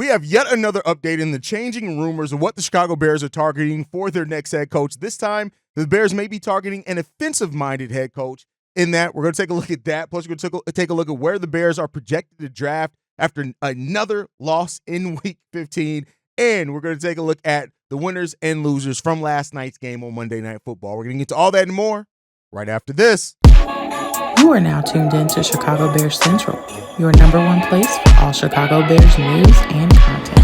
we have yet another update in the changing rumors of what the Chicago Bears are targeting for their next head coach. This time, the Bears may be targeting an offensive-minded head coach. In that, we're going to take a look at that. Plus, we're going to take a look at where the Bears are projected to draft after another loss in Week 15. And we're going to take a look at the winners and losers from last night's game on Monday Night Football. We're going to get to all that and more right after this. You are now tuned in to Chicago Bears Central, your number one place for all Chicago Bears news and content.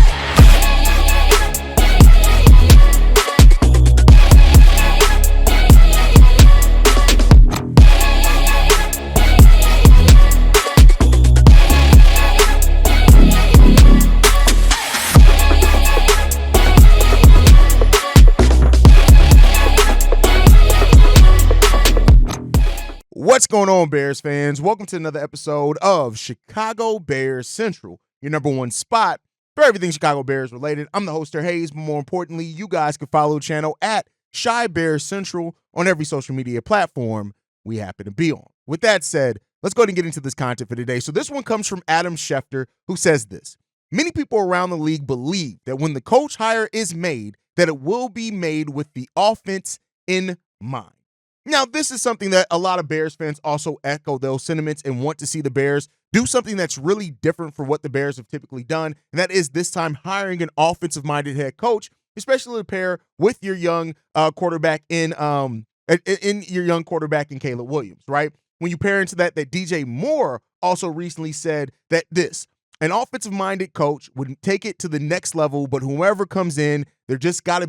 What's going on, Bears fans? Welcome to another episode of Chicago Bears Central, your number one spot for everything Chicago Bears related. I'm the host, Haize, but more importantly, you guys can follow the channel at Chi Bears Central on every social media platform we happen to be on. With that said, let's go ahead and get into this content for today. So this one comes from Adam Schefter, who says this: many people around the league believe that when the coach hire is made, that it will be made with the offense in mind. Now, this is something that a lot of Bears fans also echo those sentiments and want to see the Bears do something that's really different from what the Bears have typically done, and that is this time hiring an offensive-minded head coach, especially to pair with your young quarterback in Caleb Williams, right? When you pair into that DJ Moore also recently said that an offensive-minded coach would take it to the next level, but whoever comes in, they're just got to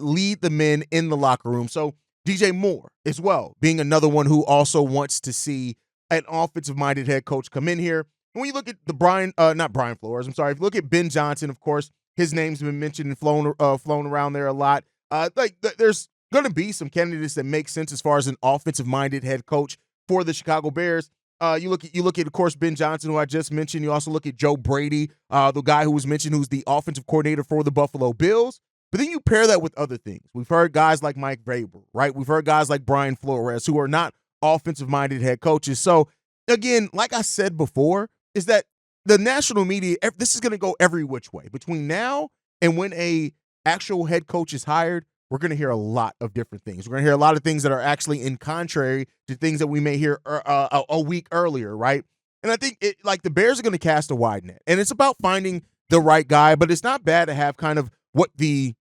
lead the men in the locker room. So DJ Moore as well, being another one who also wants to see an offensive-minded head coach come in here. When you look at the if you look at Ben Johnson, of course, his name's been mentioned and flown around there a lot. There's going to be some candidates that make sense as far as an offensive-minded head coach for the Chicago Bears. You look at, of course, Ben Johnson, who I just mentioned. You also look at Joe Brady, the guy who was mentioned, who's the offensive coordinator for the Buffalo Bills. But then you pair that with other things. We've heard guys like Mike Vrabel, right? We've heard guys like Brian Flores, who are not offensive-minded head coaches. So, again, like I said before, is that the national media, this is going to go every which way. Between now and when a actual head coach is hired, we're going to hear a lot of different things. We're going to hear a lot of things that are actually in contrary to things that we may hear a week earlier, right? And I think the Bears are going to cast a wide net. And it's about finding the right guy, but it's not bad to have kind of what the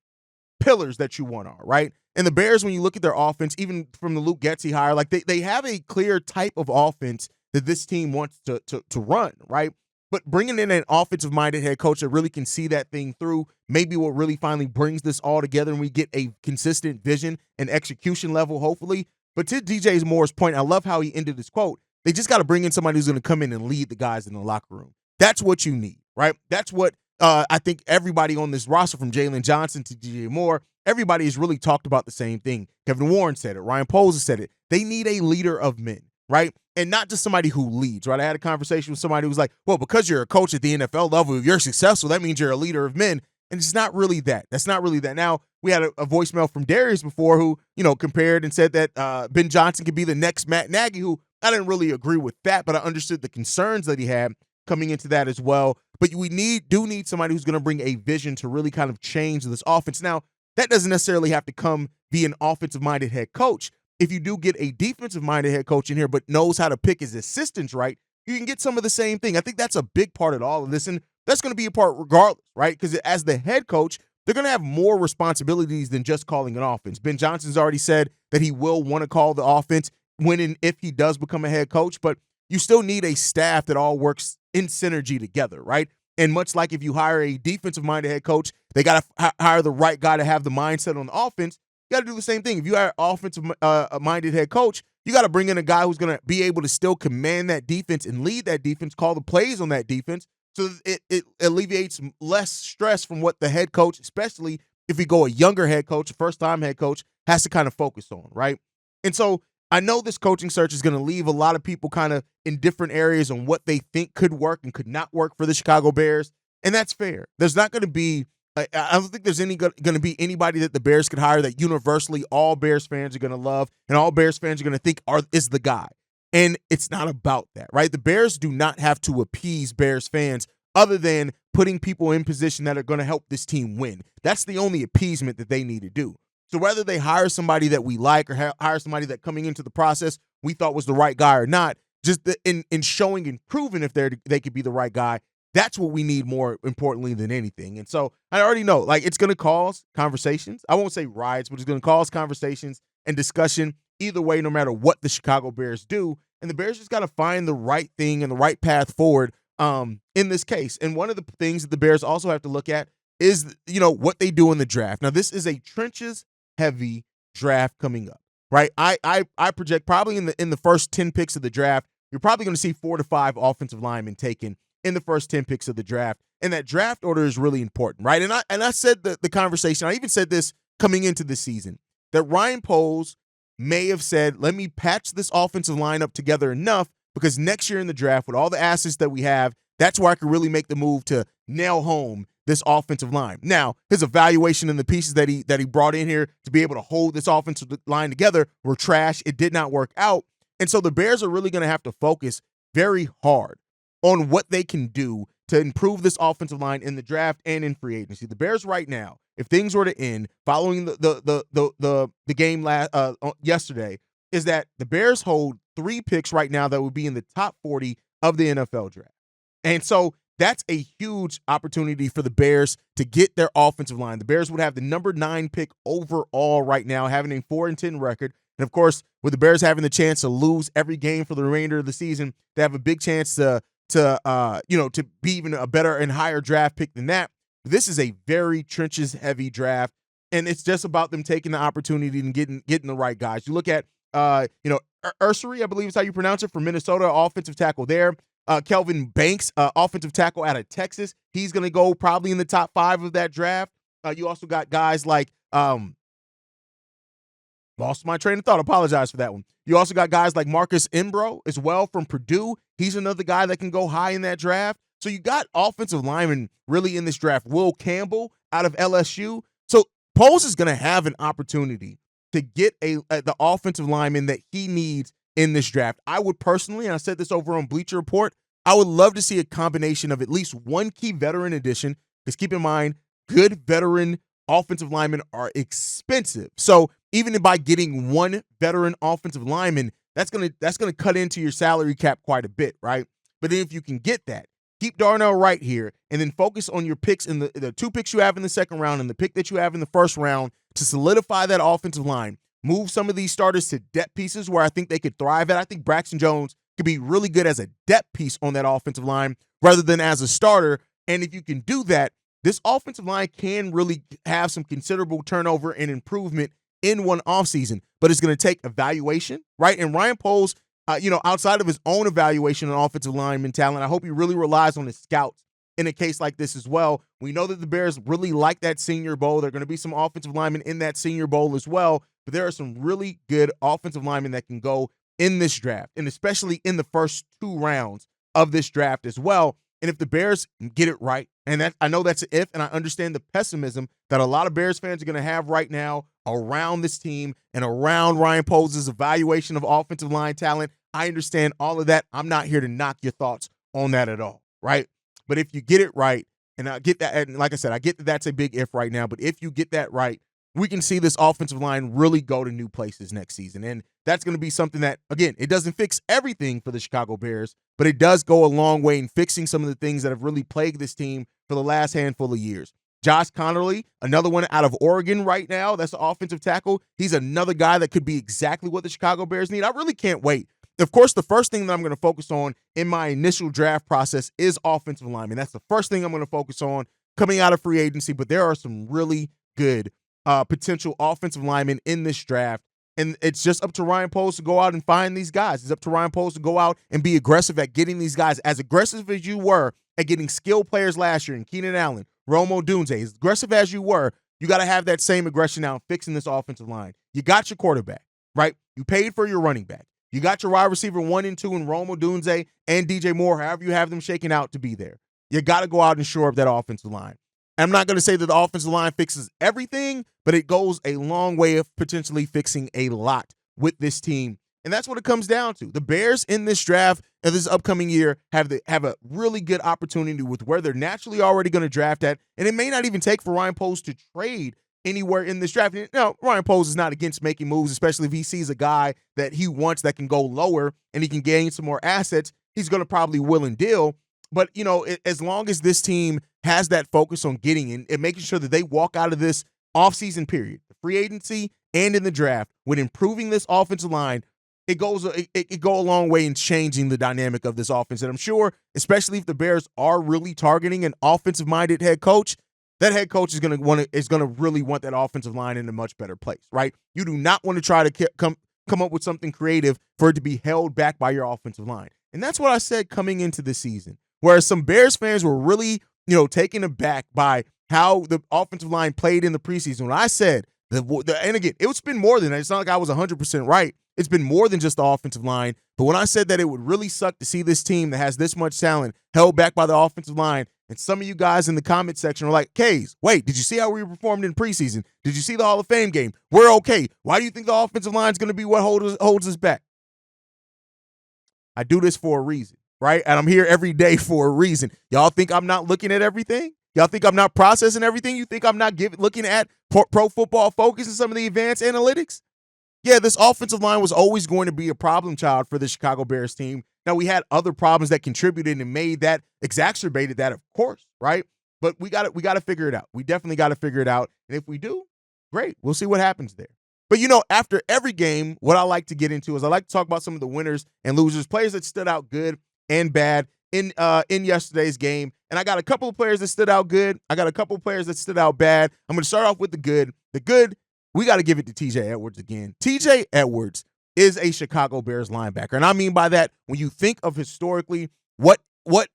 pillars that you want are, right? And the Bears, when you look at their offense, even from the Luke Getsy hire, they have a clear type of offense that this team wants to run, right? But bringing in an offensive-minded head coach that really can see that thing through, maybe what really finally brings this all together and we get a consistent vision and execution level, hopefully. But to DJ Moore's point, I love how he ended his quote. They just got to bring in somebody who's going to come in and lead the guys in the locker room. That's what you need, right? That's what I think everybody on this roster, from Jaylon Johnson to DJ Moore, everybody has really talked about the same thing. Kevin Warren said it. Ryan Poles said it. They need a leader of men, right? And not just somebody who leads, right? I had a conversation with somebody who was like, well, because you're a coach at the NFL level, if you're successful, that means you're a leader of men. And it's not really that. That's not really that. Now, we had a voicemail from Darius before who, compared and said that Ben Johnson could be the next Matt Nagy, who I didn't really agree with that, but I understood the concerns that he had coming into that as well. But we do need somebody who's going to bring a vision to really kind of change this offense. Now, that doesn't necessarily have to come via an offensive-minded head coach. If you do get a defensive-minded head coach in here but knows how to pick his assistants right, you can get some of the same thing. I think that's a big part of all of this, and that's going to be a part regardless, right? Because as the head coach, they're going to have more responsibilities than just calling an offense. Ben Johnson's already said that he will want to call the offense when and if he does become a head coach, but you still need a staff that all works in synergy together, right? And much like if you hire a defensive-minded head coach, they got to hire the right guy to have the mindset on the offense. You got to do the same thing. If you hire an offensive-minded head coach, you got to bring in a guy who's going to be able to still command that defense and lead that defense, call the plays on that defense, so that it alleviates less stress from what the head coach, especially if you go a younger head coach, a first-time head coach, has to kind of focus on, right? And so I know this coaching search is going to leave a lot of people kind of in different areas on what they think could work and could not work for the Chicago Bears, and that's fair. There's not going to be I don't think there's going to be anybody that the Bears could hire that universally all Bears fans are going to love and all Bears fans are going to think is the guy. And it's not about that, right? The Bears do not have to appease Bears fans other than putting people in position that are going to help this team win. That's the only appeasement that they need to do. So whether they hire somebody that we like or hire somebody that coming into the process we thought was the right guy or not, just in showing and proving if they could be the right guy, that's what we need more importantly than anything. And so I already know, like, it's going to cause conversations. I won't say riots, but it's going to cause conversations and discussion either way, no matter what the Chicago Bears do. And the Bears just got to find the right thing and the right path forward in this case. And one of the things that the Bears also have to look at is, what they do in the draft. Now, this is a trenches heavy draft coming up, right? I project probably in the first 10 picks of the draft, you're probably going to see 4 to 5 offensive linemen taken in the first 10 picks of the draft. And that draft order is really important, right? And I said the conversation, I even said this coming into the season, that Ryan Poles may have said, let me patch this offensive line up together enough because next year in the draft, with all the assets that we have, that's where I could really make the move to nail home this offensive line. Now, his evaluation and the pieces that he brought in here to be able to hold this offensive line together were trash. It did not work out. And so the Bears are really going to have to focus very hard on what they can do to improve this offensive line in the draft and in free agency. The Bears right now, if things were to end following the game yesterday, is that the Bears hold 3 picks right now that would be in the top 40 of the NFL draft. And so that's a huge opportunity for the Bears to get their offensive line. The Bears would have the number 9 pick overall right now, having a 4-10 record. And of course, with the Bears having the chance to lose every game for the remainder of the season, they have a big chance to be even a better and higher draft pick than that. This is a very trenches heavy draft, and it's just about them taking the opportunity and getting the right guys. You look at Ursary, I believe is how you pronounce it, from Minnesota, offensive tackle there. Kelvin Banks, offensive tackle out of Texas. He's going to go probably in the top 5 of that draft. You also got guys like lost my train of thought. Apologize for that one. You also got guys like Marcus Imbro as well from Purdue. He's another guy that can go high in that draft. So you got offensive linemen really in this draft. Will Campbell out of LSU. So Poles is going to have an opportunity to get the offensive lineman that he needs in this draft. I would personally, and I said this over on Bleacher Report, I would love to see a combination of at least one key veteran addition, because keep in mind, good veteran offensive linemen are expensive. So even by getting one veteran offensive lineman, that's gonna cut into your salary cap quite a bit, right? But then if you can get that, keep Darnell Wright here, and then focus on your picks in the 2 picks you have in the second round and the pick that you have in the first round to solidify that offensive line. Move some of these starters to depth pieces where I think they could thrive at. I think Braxton Jones could be really good as a depth piece on that offensive line rather than as a starter. And if you can do that, this offensive line can really have some considerable turnover and improvement in one offseason. But it's going to take evaluation, right? And Ryan Poles, outside of his own evaluation on offensive lineman talent, I hope he really relies on his scouts in a case like this as well. We know that the Bears really like that Senior Bowl. There are going to be some offensive linemen in that Senior Bowl as well. But there are some really good offensive linemen that can go in this draft, and especially in the first 2 rounds of this draft as well. And if the Bears get it right, and that, I know that's an if, and I understand the pessimism that a lot of Bears fans are going to have right now around this team and around Ryan Poles' evaluation of offensive line talent. I understand all of that. I'm not here to knock your thoughts on that at all, right? But if you get it right, and I get that, and like I said, I get that that's a big if right now, but if you get that right, we can see this offensive line really go to new places next season. And that's going to be something that, again, it doesn't fix everything for the Chicago Bears, but it does go a long way in fixing some of the things that have really plagued this team for the last handful of years. Josh Connerly, another one out of Oregon right now, that's the offensive tackle. He's another guy that could be exactly what the Chicago Bears need. I really can't wait. Of course, the first thing that I'm going to focus on in my initial draft process is offensive lineman. That's the first thing I'm going to focus on coming out of free agency, but there are some really good potential offensive linemen in this draft. And it's just up to Ryan Poles to go out and find these guys. It's up to Ryan Poles to go out and be aggressive at getting these guys. As aggressive as you were at getting skilled players last year in Keenan Allen, Rome Odunze, as aggressive as you were, you got to have that same aggression now fixing this offensive line. You got your quarterback, right? You paid for your running back. You got your wide receiver 1 and 2 in Rome Odunze and DJ Moore, however you have them shaking out to be there. You got to go out and shore up that offensive line. I'm not going to say that the offensive line fixes everything, but it goes a long way of potentially fixing a lot with this team. And that's what it comes down to. The Bears in this draft and this upcoming year have a really good opportunity with where they're naturally already going to draft at. And it may not even take for Ryan Poles to trade anywhere in this draft. Ryan Poles is not against making moves, especially if he sees a guy that he wants that can go lower and he can gain some more assets. He's going to probably will and deal. But, as long as this team has that focus on getting in and making sure that they walk out of this offseason period, the free agency and in the draft, with improving this offensive line, it go a long way in changing the dynamic of this offense. And I'm sure, especially if the Bears are really targeting an offensive-minded head coach, that head coach is going to really want that offensive line in a much better place, right? You do not want to try to come up with something creative for it to be held back by your offensive line. And that's what I said coming into the season. Whereas some Bears fans were really, taken aback by how the offensive line played in the preseason. When I said, and again, it's been more than that. It's not like I was 100% right. It's been more than just the offensive line. But when I said that it would really suck to see this team that has this much talent held back by the offensive line, and some of you guys in the comment section were like, Haize, wait, did you see how we performed in preseason? Did you see the Hall of Fame game? We're okay. Why do you think the offensive line is going to be what holds us back? I do this for a reason, right? And I'm here every day for a reason. Y'all think I'm not looking at everything? Y'all think I'm not processing everything? You think I'm not looking at Pro Football Focus and some of the advanced analytics? Yeah, this offensive line was always going to be a problem child for the Chicago Bears team. Now, we had other problems that contributed and exacerbated that, of course, right? But we got to figure it out. We definitely got to figure it out. And if we do, great. We'll see what happens there. But, after every game, what I like to get into is I like to talk about some of the winners and losers, players that stood out good and bad in yesterday's game. And I got a couple of players that stood out good. I got a couple of players that stood out bad. I'm going to start off with the good. The good, we got to give it to TJ Edwards again. TJ Edwards is a Chicago Bears linebacker. And I mean by that, when you think of historically what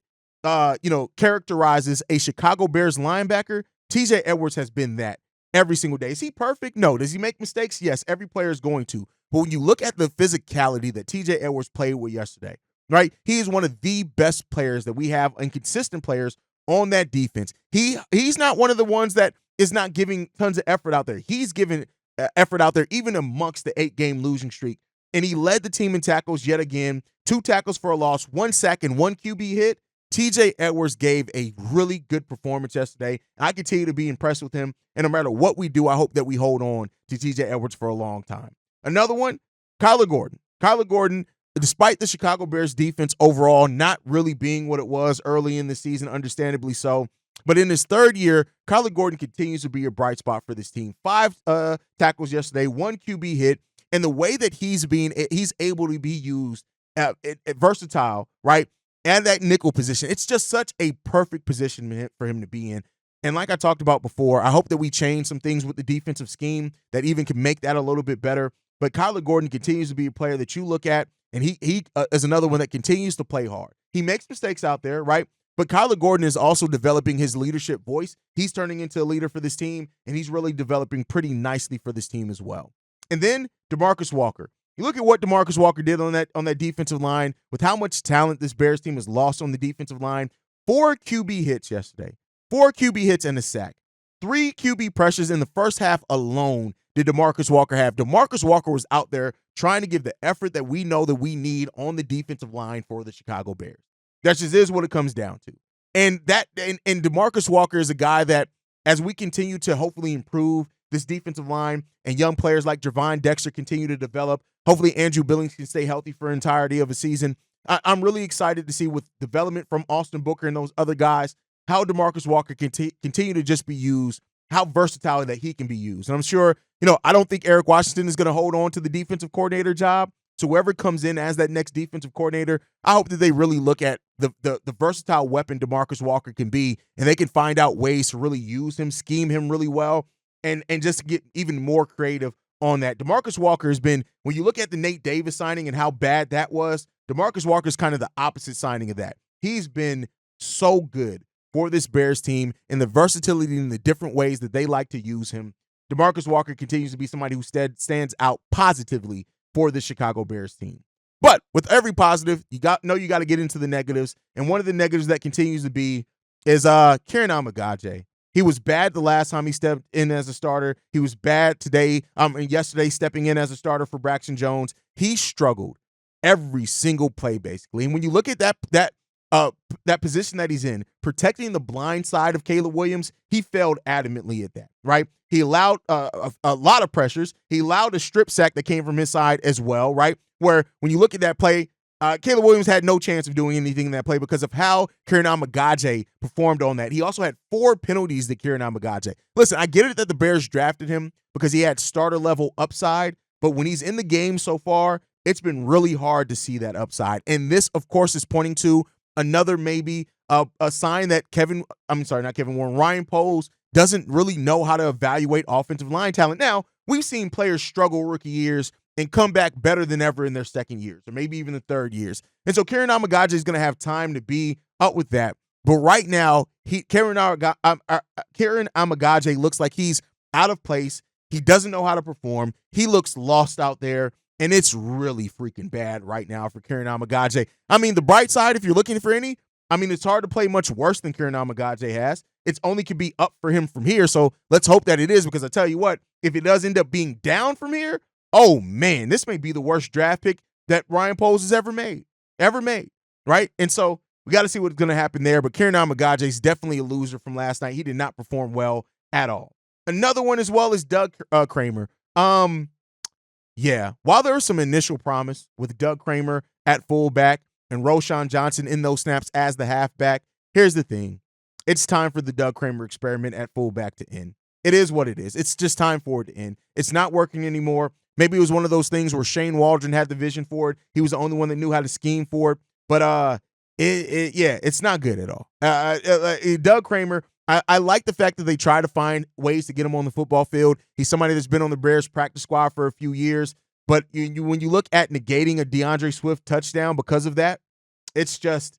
characterizes a Chicago Bears linebacker, TJ Edwards has been that every single day. Is he perfect? No. Does he make mistakes? Yes, every player is going to. But when you look at the physicality that TJ Edwards played with yesterday, right? He is one of the best players that we have and consistent players on that defense. He's not one of the ones that is not giving tons of effort out there. He's giving effort out there even amongst the 8-game losing streak. And he led the team in tackles yet again, 2 tackles for a loss, 1 sack, and 1 QB hit. TJ Edwards gave a really good performance yesterday. I continue to be impressed with him. And no matter what we do, I hope that we hold on to TJ Edwards for a long time. Another one, Kyler Gordon. Kyler Gordon, despite the Chicago Bears defense overall not really being what it was early in the season, understandably so, but in his third year, Kyler Gordon continues to be a bright spot for this team. 5 tackles yesterday, 1 QB hit, and the way that he's able to be used versatile, right, and that nickel position, it's just such a perfect position for him to be in. And like I talked about before, I hope that we change some things with the defensive scheme that even can make that a little bit better. But Kyler Gordon continues to be a player that you look at, and he is another one that continues to play hard. He makes mistakes out there, right? But Kyler Gordon is also developing his leadership voice. He's turning into a leader for this team, and he's really developing pretty nicely for this team as well. And then DeMarcus Walker. You look at what DeMarcus Walker did on that defensive line with how much talent this Bears team has lost on the defensive line. 4 QB hits yesterday. 4 QB hits and a sack. 3 QB pressures in the first half alone did DeMarcus Walker have. DeMarcus Walker was out there trying to give the effort that we know that we need on the defensive line for the Chicago Bears. That just is what it comes down to. And DeMarcus Walker is a guy that, as we continue to hopefully improve this defensive line and young players like Jervon Dexter continue to develop, hopefully Andrew Billings can stay healthy for the entirety of a season. I'm really excited to see with development from Austin Booker and those other guys, how DeMarcus Walker can continue to just be used, how versatile that he can be used. And I'm sure, I don't think Eric Washington is going to hold on to the defensive coordinator job. So whoever comes in as that next defensive coordinator, I hope that they really look at the versatile weapon DeMarcus Walker can be, and they can find out ways to really use him, scheme him really well, and just get even more creative on that. DeMarcus Walker has been, when you look at the Nate Davis signing and how bad that was, DeMarcus Walker is kind of the opposite signing of that. He's been so good for this Bears team and the versatility and the different ways that they like to use him. DeMarcus Walker continues to be somebody who stands out positively for the Chicago Bears team. But with every positive, you got to get into the negatives. And one of the negatives that continues to be is Kieran Amegadjie. He was bad the last time he stepped in as a starter. He was bad yesterday stepping in as a starter for Braxton Jones. He struggled every single play, basically. And when you look at that position that he's in, protecting the blind side of Caleb Williams, he failed adamantly at that, right? He allowed a lot of pressures. He allowed a strip sack that came from his side as well, right? Where when you look at that play, Caleb Williams had no chance of doing anything in that play because of how Kieran Amagaje performed on that. He also had 4 penalties to Kieran Amagaje. Listen, I get it that the Bears drafted him because he had starter-level upside, but when he's in the game so far, it's been really hard to see that upside. And this, of course, is pointing to another maybe a sign that Ryan Poles doesn't really know how to evaluate offensive line talent. Now, we've seen players struggle rookie years and come back better than ever in their second years, or maybe even the third years. And so Kieran Amagaje is going to have time to be up with that. But right now, Kieran Amagaje looks like he's out of place. He doesn't know how to perform. He looks lost out there, and it's really freaking bad right now for Kieran Amagaje. I mean, the bright side, if you're looking for any, it's hard to play much worse than Kieran Amagaje has. It's only could be up for him from here, so let's hope that it is, because I tell you what, if it does end up being down from here, oh man, this may be the worst draft pick that Ryan Poles has ever made, right? And so we got to see what's going to happen there, but Kieran Amagaje is definitely a loser from last night. He did not perform well at all. Another one as well is Doug Kramer. Yeah, while there was some initial promise with Doug Kramer at fullback and Roschon Johnson in those snaps as the halfback, here's the thing. It's time for the Doug Kramer experiment at fullback to end. It is what it is. It's just time for it to end. It's not working anymore. Maybe it was one of those things where Shane Waldron had the vision for it. He was the only one that knew how to scheme for it. But it's not good at all. Doug Kramer, I like the fact that they try to find ways to get him on the football field. He's somebody that's been on the Bears practice squad for a few years. But when you look at negating a DeAndre Swift touchdown because of that, it's just,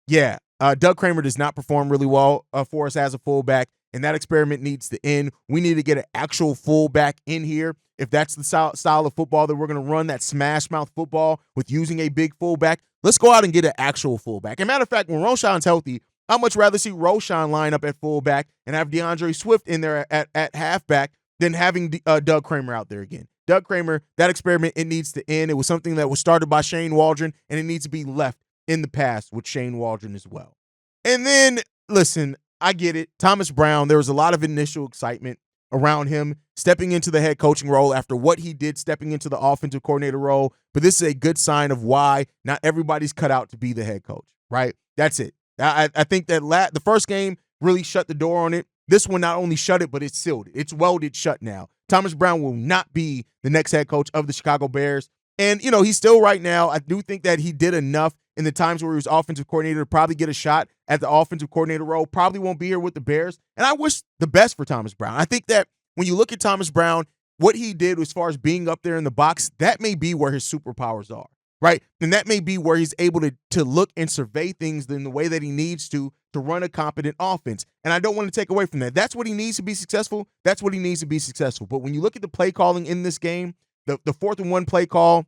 Doug Kramer does not perform really well for us as a fullback, and that experiment needs to end. We need to get an actual fullback in here. If that's the style of football that we're going to run, that smash mouth football with using a big fullback, let's go out and get an actual fullback. As a matter of fact, when Roschon's healthy, I'd much rather see Roschon line up at fullback and have DeAndre Swift in there at halfback than having Doug Kramer out there again. Doug Kramer, that experiment, it needs to end. It was something that was started by Shane Waldron, and it needs to be left in the past with Shane Waldron as well. And then, listen, I get it. Thomas Brown, there was a lot of initial excitement around him stepping into the head coaching role after what he did stepping into the offensive coordinator role. But this is a good sign of why not everybody's cut out to be the head coach, right? That's it. I think that the first game really shut the door on it. This one not only shut it, but it sealed it. It's welded shut now. Thomas Brown will not be the next head coach of the Chicago Bears. And, he's still right now. I do think that he did enough in the times where he was offensive coordinator to probably get a shot at the offensive coordinator role. Probably won't be here with the Bears. And I wish the best for Thomas Brown. I think that when you look at Thomas Brown, what he did as far as being up there in the box, that may be where his superpowers are, right? And that may be where he's able to look and survey things in the way that he needs to run a competent offense. And I don't want to take away from that. That's what he needs to be successful. That's what he needs to be successful. But when you look at the play calling in this game, the 4th and 1 play call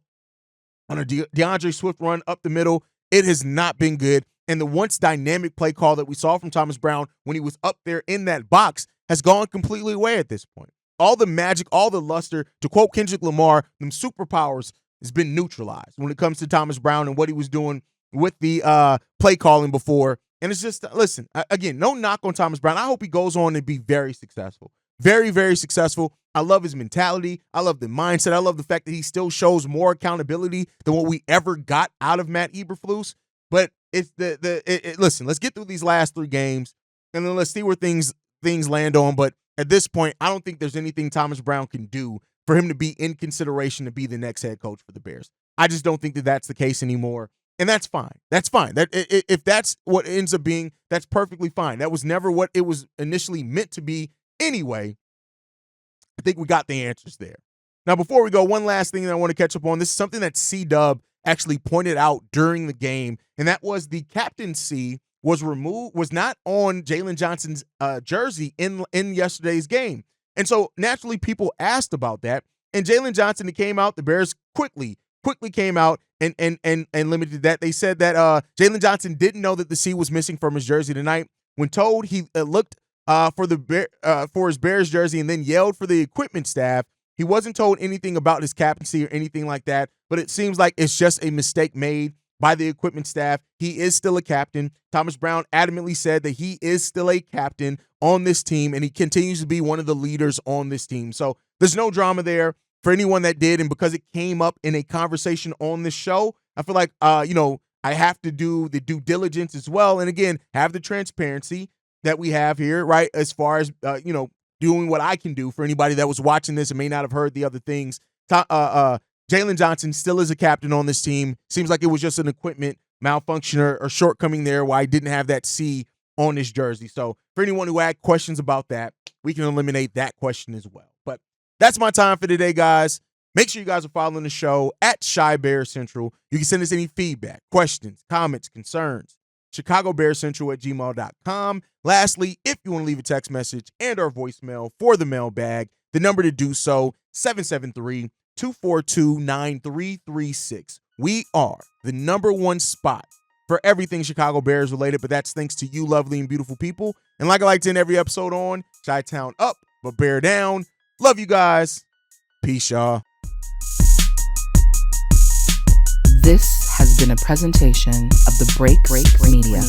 on a DeAndre Swift run up the middle, it has not been good. And the once dynamic play call that we saw from Thomas Brown when he was up there in that box has gone completely away at this point. All the magic, all the luster, to quote Kendrick Lamar, them superpowers has been neutralized when it comes to Thomas Brown and what he was doing with the play calling before. And it's just, listen, again, no knock on Thomas Brown. I hope he goes on to be very successful. Very, very successful. I love his mentality. I love the mindset. I love the fact that he still shows more accountability than what we ever got out of Matt Eberflus. But it's listen, let's get through these last 3 games and then let's see where things land on. But at this point, I don't think there's anything Thomas Brown can do for him to be in consideration to be the next head coach for the Bears. I just don't think that that's the case anymore. And that's fine. That's fine. If that's what it ends up being, that's perfectly fine. That was never what it was initially meant to be anyway. I think we got the answers there. Now, before we go, one last thing that I want to catch up on. This is something that C-Dub actually pointed out during the game, and that was the captaincy was not on Jaylon Johnson's jersey in yesterday's game. And so naturally people asked about that. And Jaylon Johnson, he came out, the Bears quickly came out and limited that. They said that Jaylon Johnson didn't know that the C was missing from his jersey tonight. When told, he looked for his Bears jersey and then yelled for the equipment staff. He wasn't told anything about his captaincy or anything like that, but it seems like it's just a mistake made by the equipment staff. He is still a captain. Thomas Brown adamantly said that he is still a captain on this team, and he continues to be one of the leaders on this team. So there's no drama there for anyone that did, and because it came up in a conversation on this show, I feel like, I have to do the due diligence as well, and again, have the transparency that we have here, right, as far as, doing what I can do for anybody that was watching this and may not have heard the other things. Jaylon Johnson still is a captain on this team. Seems like it was just an equipment malfunction or shortcoming there why I didn't have that C on his jersey. So for anyone who had questions about that, we can eliminate that question as well. But that's my time for today, guys. Make sure you guys are following the show at Shy Bear Central. You can send us any feedback, questions, comments, concerns. ChicagoBearCentral@gmail.com. Lastly, if you want to leave a text message and or voicemail for the mailbag, the number to do so, 773-242-9336. We are the number one spot for everything Chicago Bears related, but that's thanks to you lovely and beautiful people. And like I like to end every episode on, Chi-Town up, but bear down. Love you guys. Peace, y'all. This has been a presentation of the Break Media.